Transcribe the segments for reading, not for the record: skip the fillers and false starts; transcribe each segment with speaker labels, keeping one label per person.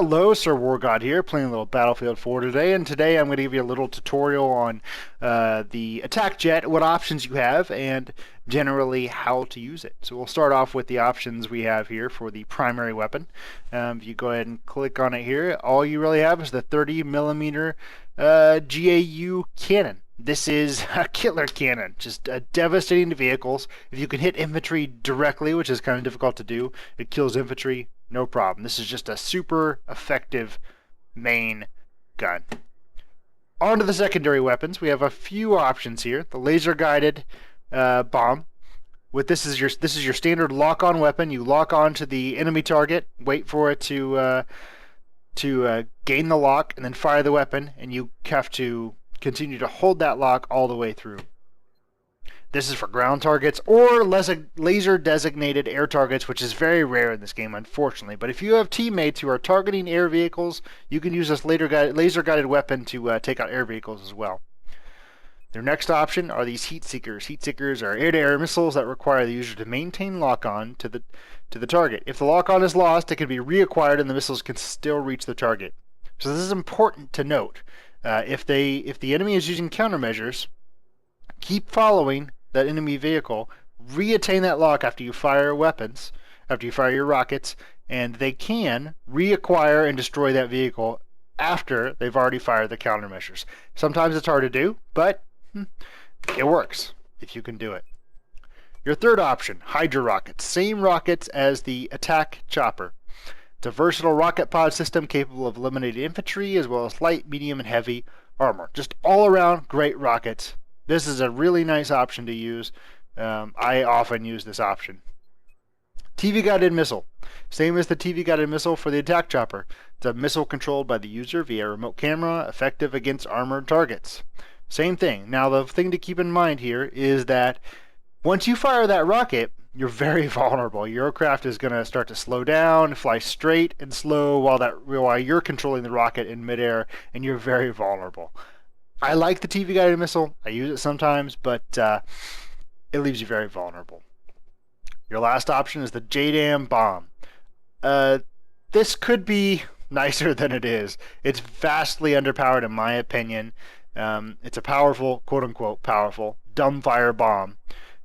Speaker 1: Hello, Sir War God here, playing a little Battlefield 4 today, and today I'm going to give you a little tutorial on the attack jet, what options you have, and generally how to use it. So we'll start off with the options we have here for the primary weapon. If you go ahead and click on it here, all you really have is the 30 millimeter GAU cannon. This is a killer cannon, just devastating to vehicles. If you can hit infantry directly, which is kind of difficult to do, it kills infantry, no problem. This is just a super effective main gun. On to the secondary weapons. We have a few options here. The laser guided bomb. This is your standard lock-on weapon. You lock on to the enemy target, wait for it to gain the lock, and then fire the weapon. And you have to continue to hold that lock all the way through. This is for ground targets or laser designated air targets, which is very rare in this game, unfortunately. But if you have teammates who are targeting air vehicles, you can use this laser guided weapon to take out air vehicles as well. Their next option are these heat seekers. Heat seekers are air-to-air missiles that require the user to maintain lock-on to the target. If the lock-on is lost, it can be reacquired and the missiles can still reach the target. So this is important to note. If the enemy is using countermeasures, keep following that enemy vehicle, reattain that lock after you fire weapons, after you fire your rockets, and they can reacquire and destroy that vehicle after they've already fired the countermeasures. Sometimes it's hard to do, but it works if you can do it. Your third option, Hydra rockets. Same rockets as the attack chopper. It's a versatile rocket pod system capable of eliminating infantry as well as light, medium, and heavy armor. Just all around great rockets. This is a really nice option to use. I often use this option. TV guided missile. Same as the TV guided missile for the attack chopper. It's a missile controlled by the user via remote camera, effective against armored targets. Same thing. Now the thing to keep in mind here is that once you fire that rocket, you're very vulnerable. Your aircraft is going to start to slow down, fly straight and slow while you're controlling the rocket in midair, and you're very vulnerable. I like the TV guided missile. I use it sometimes, but it leaves you very vulnerable. Your last option is the JDAM bomb. This could be nicer than it is. It's vastly underpowered in my opinion. It's a powerful, quote-unquote powerful, dumbfire bomb.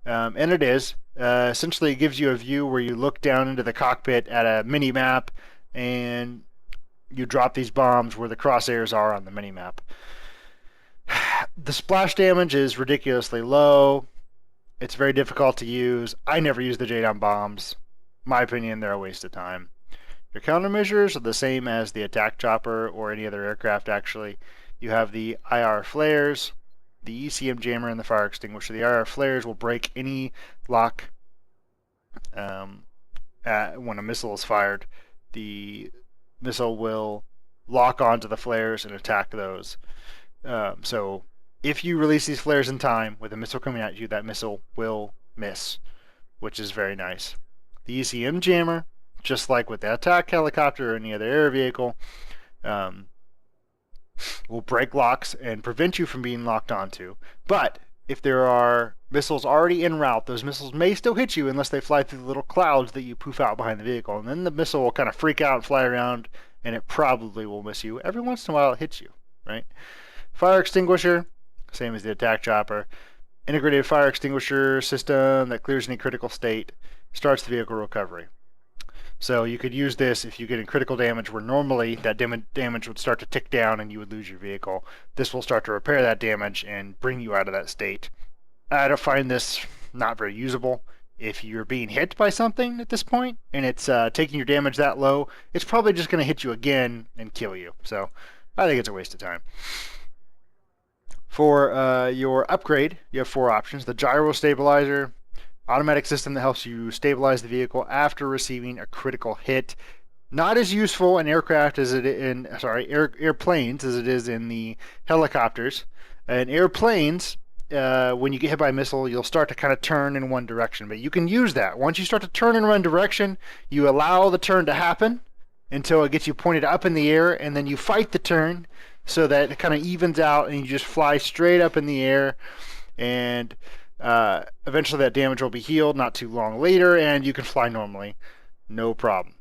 Speaker 1: And it is. Essentially, it gives you a view where you look down into the cockpit at a mini-map and you drop these bombs where the crosshairs are on the mini-map. The splash damage is ridiculously low. It's very difficult to use. I never use the JDAM bombs. In my opinion, they're a waste of time. Your countermeasures are the same as the attack chopper or any other aircraft, actually. You have the IR flares, the ECM jammer, and the fire extinguisher. The IR flares will break any lock when a missile is fired. The missile will lock onto the flares and attack those. So if you release these flares in time with a missile coming at you, that missile will miss, which is very nice. The ECM jammer, just like with the attack helicopter or any other air vehicle, will break locks and prevent you from being locked onto. But if there are missiles already en route, those missiles may still hit you unless they fly through the little clouds that you poof out behind the vehicle. And then the missile will kind of freak out and fly around, and it probably will miss you. Every once in a while it hits you, right? Fire extinguisher, same as the attack chopper. Integrated fire extinguisher system that clears any critical state, starts the vehicle recovery. So you could use this if you get in critical damage where normally that damage would start to tick down and you would lose your vehicle. This will start to repair that damage and bring you out of that state. I don't find this not very usable. If you're being hit by something at this point and it's taking your damage that low, it's probably just going to hit you again and kill you. So I think it's a waste of time. For your upgrade, you have 4 options. The gyro stabilizer, automatic system that helps you stabilize the vehicle after receiving a critical hit. Not as useful in aircraft as it in airplanes as it is in the helicopters. In airplanes, when you get hit by a missile, you'll start to kind of turn in one direction. But you can use that. Once you start to turn in one direction, you allow the turn to happen until it gets you pointed up in the air, and then you fight the turn so that it kind of evens out and you just fly straight up in the air, and eventually that damage will be healed not too long later and you can fly normally, no problem.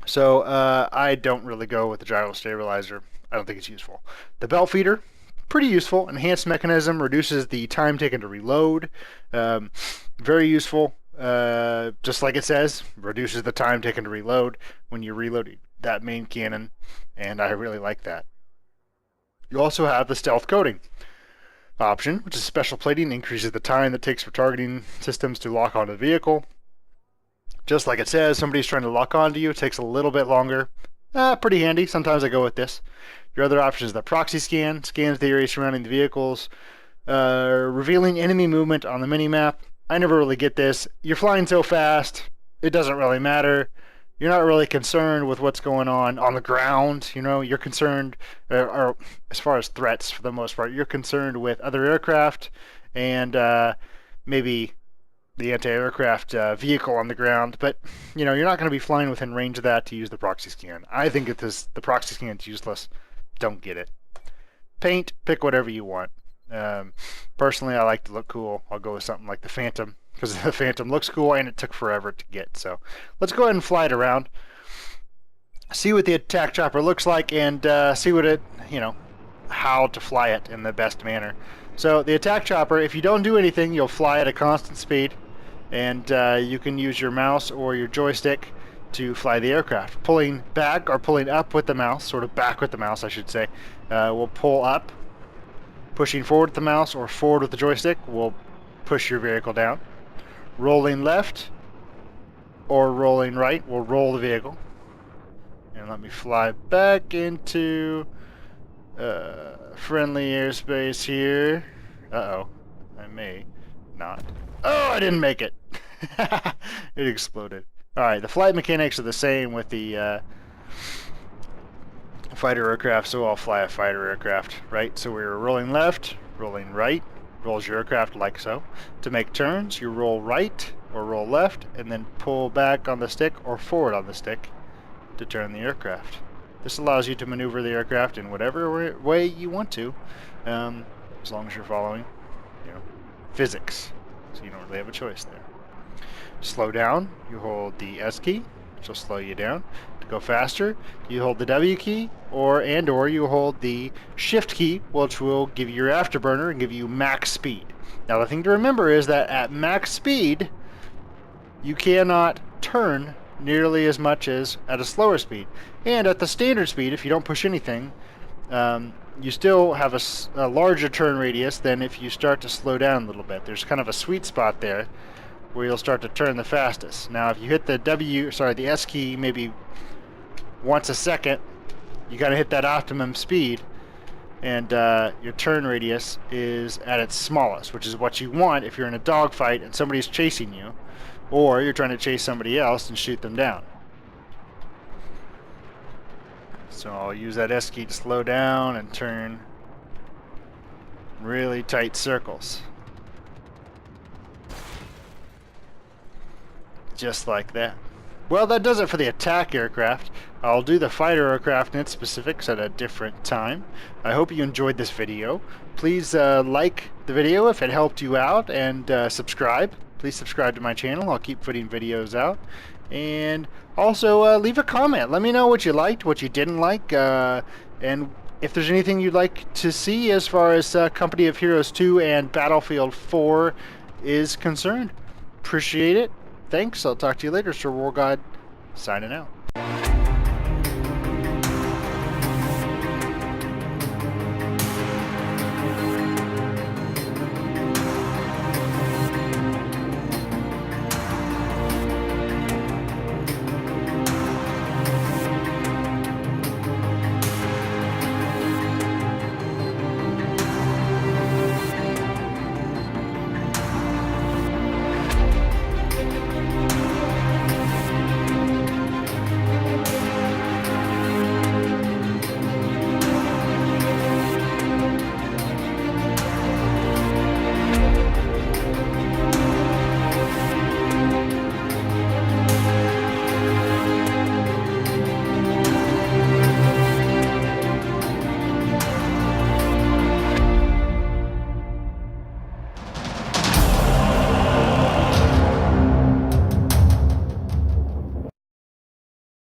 Speaker 1: So I don't really go with the gyro stabilizer. I don't think it's useful. The belt feeder, pretty useful. Enhanced mechanism, reduces the time taken to reload. Very useful. Just like it says, reduces the time taken to reload when you're reloading that main cannon, and I really like that. You also have the stealth coating option, which is special plating, increases the time that it takes for targeting systems to lock onto the vehicle. Just like it says, somebody's trying to lock onto you, it takes a little bit longer. Pretty handy. Sometimes I go with this. Your other option is the proxy scan, scans the area surrounding the vehicles, revealing enemy movement on the minimap. I never really get this. You're flying so fast, it doesn't really matter. You're not really concerned with what's going on the ground. You know, you're concerned, or as far as threats for the most part, you're concerned with other aircraft and maybe the anti-aircraft vehicle on the ground. But you know, you're not going to be flying within range of that to use the proxy scan. I think the proxy scan is useless. Don't get it. Paint, pick whatever you want. Personally, I like to look cool. I'll go with something like the Phantom, because the Phantom looks cool and it took forever to get. So let's go ahead and fly it around, see what the attack chopper looks like, and see what it, you know, how to fly it in the best manner. So the attack chopper, if you don't do anything, you'll fly at a constant speed, and you can use your mouse or your joystick to fly the aircraft. Pulling back or pulling up with the mouse, sort of back with the mouse I should say, will pull up. Pushing forward with the mouse or forward with the joystick will push your vehicle down. Rolling left or rolling right will roll the vehicle. And let me fly back into friendly airspace here. Uh-oh. I may not. Oh, I didn't make it. It exploded. Alright, the flight mechanics are the same with the fighter aircraft, so I'll fly a fighter aircraft, right? So we're rolling left, rolling right, rolls your aircraft like so. To make turns, you roll right or roll left, and then pull back on the stick or forward on the stick to turn the aircraft. This allows you to maneuver the aircraft in whatever way you want to, as long as you're following, you know, physics. So you don't really have a choice there. Slow down, you hold the S key, which will slow you down. To go faster, you hold the W key, or you hold the Shift key, which will give you your afterburner and give you max speed. Now the thing to remember is that at max speed, you cannot turn nearly as much as at a slower speed. And at the standard speed, if you don't push anything, you still have a larger turn radius than if you start to slow down a little bit. There's kind of a sweet spot there where you'll start to turn the fastest. Now if you hit the S key maybe once a second, you gotta hit that optimum speed, and your turn radius is at its smallest, which is what you want if you're in a dogfight and somebody's chasing you, or you're trying to chase somebody else and shoot them down. So I'll use that S key to slow down and turn really tight circles. Just like that. Well, that does it for the attack aircraft. I'll do the fighter aircraft and its specifics at a different time. I hope you enjoyed this video. Please like the video if it helped you out, and subscribe. Please subscribe to my channel. I'll keep putting videos out. And also leave a comment. Let me know what you liked, what you didn't like, and if there's anything you'd like to see as far as Company of Heroes 2 and Battlefield 4 is concerned. Appreciate it. Thanks. I'll talk to you later. Sir War God, signing out.